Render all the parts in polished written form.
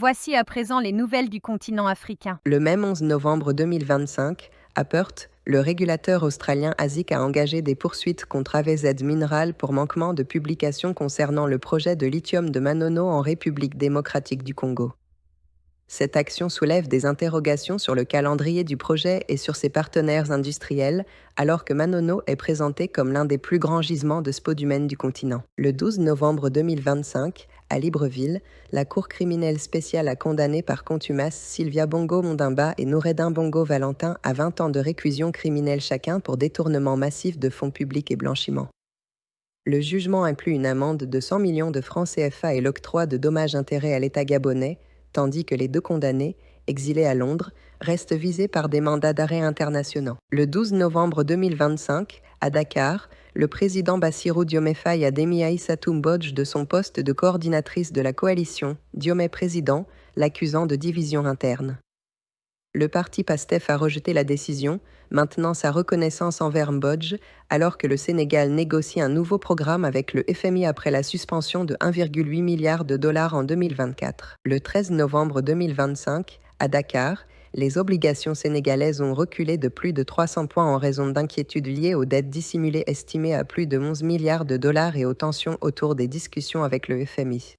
Voici à présent les nouvelles du continent africain. Le même 11 novembre 2025, à Perth, le régulateur australien ASIC a engagé des poursuites contre AVZ Mineral pour manquement de publication concernant le projet de lithium de Manono en République démocratique du Congo. Cette action soulève des interrogations sur le calendrier du projet et sur ses partenaires industriels, alors que Manono est présenté comme l'un des plus grands gisements de spodumène du continent. Le 12 novembre 2025, à Libreville, la Cour criminelle spéciale a condamné par contumace Sylvia Bongo Mondimba et Noureddin Bongo Valentin à 20 ans de réclusion criminelle chacun pour détournement massif de fonds publics et blanchiment. Le jugement inclut une amende de 100 millions de francs CFA et l'octroi de dommages-intérêts à l'État gabonais, tandis que les deux condamnés, exilés à Londres, restent visés par des mandats d'arrêt internationaux. Le 12 novembre 2025, à Dakar, le président Bassirou Diomaye Faye a démis Aïssatou Mbodj de son poste de coordinatrice de la coalition Diomaye Président, l'accusant de division interne. Le parti PASTEF a rejeté la décision, maintenant sa reconnaissance envers Mbodj, alors que le Sénégal négocie un nouveau programme avec le FMI après la suspension de 1,8 milliard de dollars en 2024. Le 13 novembre 2025, à Dakar, les obligations sénégalaises ont reculé de plus de 300 points en raison d'inquiétudes liées aux dettes dissimulées estimées à plus de 11 milliards de dollars et aux tensions autour des discussions avec le FMI.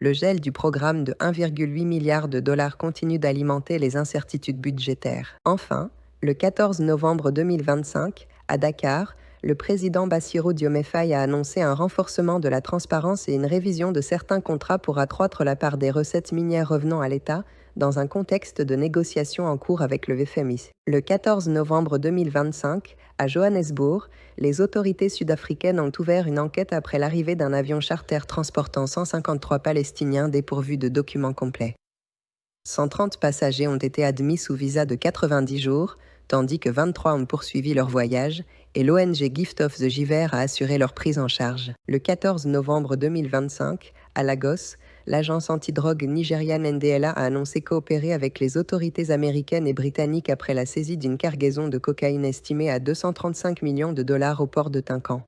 Le gel du programme de 1,8 milliard de dollars continue d'alimenter les incertitudes budgétaires. Enfin, le 14 novembre 2025, à Dakar, le président Bassirou Diomaye Faye a annoncé un renforcement de la transparence et une révision de certains contrats pour accroître la part des recettes minières revenant à l'État, dans un contexte de négociations en cours avec le FMI. Le 14 novembre 2025, à Johannesburg, les autorités sud-africaines ont ouvert une enquête après l'arrivée d'un avion charter transportant 153 Palestiniens dépourvus de documents complets. 130 passagers ont été admis sous visa de 90 jours, tandis que 23 ont poursuivi leur voyage, et l'ONG Gift of the Giver a assuré leur prise en charge. Le 14 novembre 2025, à Lagos, l'agence antidrogue nigériane NDLA a annoncé coopérer avec les autorités américaines et britanniques après la saisie d'une cargaison de cocaïne estimée à 235 millions de dollars au port de Tincan.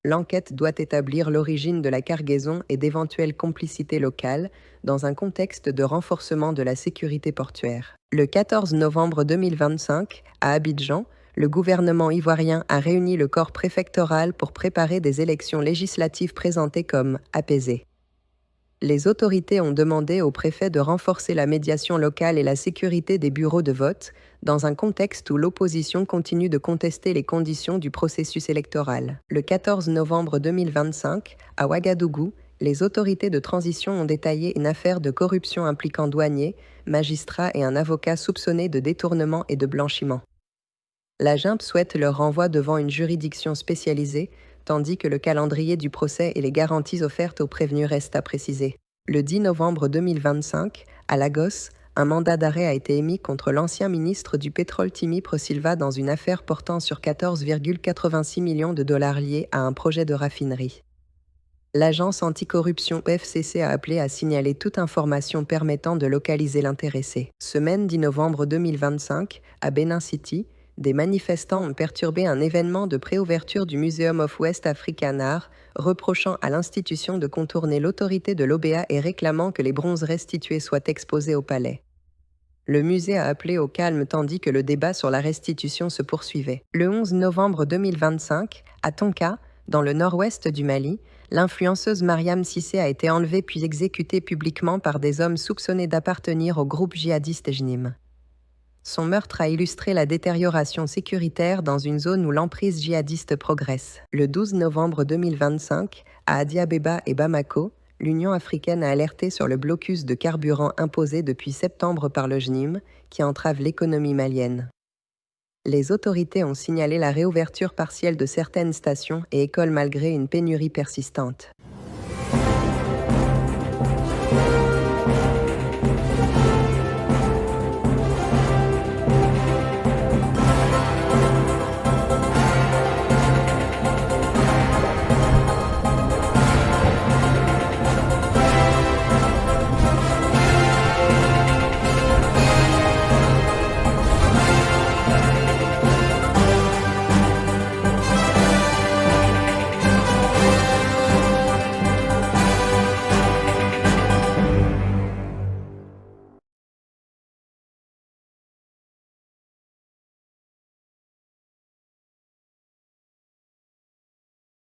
L'enquête doit établir l'origine de la cargaison et d'éventuelles complicités locales dans un contexte de renforcement de la sécurité portuaire. Le 14 novembre 2025, à Abidjan, le gouvernement ivoirien a réuni le corps préfectoral pour préparer des élections législatives présentées comme apaisées. Les autorités ont demandé au préfet de renforcer la médiation locale et la sécurité des bureaux de vote, dans un contexte où l'opposition continue de contester les conditions du processus électoral. Le 14 novembre 2025, à Ouagadougou, les autorités de transition ont détaillé une affaire de corruption impliquant douaniers, magistrats et un avocat soupçonné de détournement et de blanchiment. La junte souhaite leur renvoi devant une juridiction spécialisée, tandis que le calendrier du procès et les garanties offertes aux prévenus restent à préciser. Le 10 novembre 2025, à Lagos, un mandat d'arrêt a été émis contre l'ancien ministre du pétrole Timi Prosilva dans une affaire portant sur 14,86 millions de dollars liés à un projet de raffinerie. L'agence anticorruption FCC a appelé à signaler toute information permettant de localiser l'intéressé. Semaine 10 novembre 2025, à Benin City, des manifestants ont perturbé un événement de préouverture du Museum of West African Art, reprochant à l'institution de contourner l'autorité de l'OBA et réclamant que les bronzes restitués soient exposés au palais. Le musée a appelé au calme tandis que le débat sur la restitution se poursuivait. Le 11 novembre 2025, à Tonka, dans le nord-ouest du Mali, l'influenceuse Mariam Cissé a été enlevée puis exécutée publiquement par des hommes soupçonnés d'appartenir au groupe djihadiste Jnim. Son meurtre a illustré la détérioration sécuritaire dans une zone où l'emprise djihadiste progresse. Le 12 novembre 2025, à Addis Abeba et Bamako, l'Union africaine a alerté sur le blocus de carburant imposé depuis septembre par le JNIM, qui entrave l'économie malienne. Les autorités ont signalé la réouverture partielle de certaines stations et écoles malgré une pénurie persistante.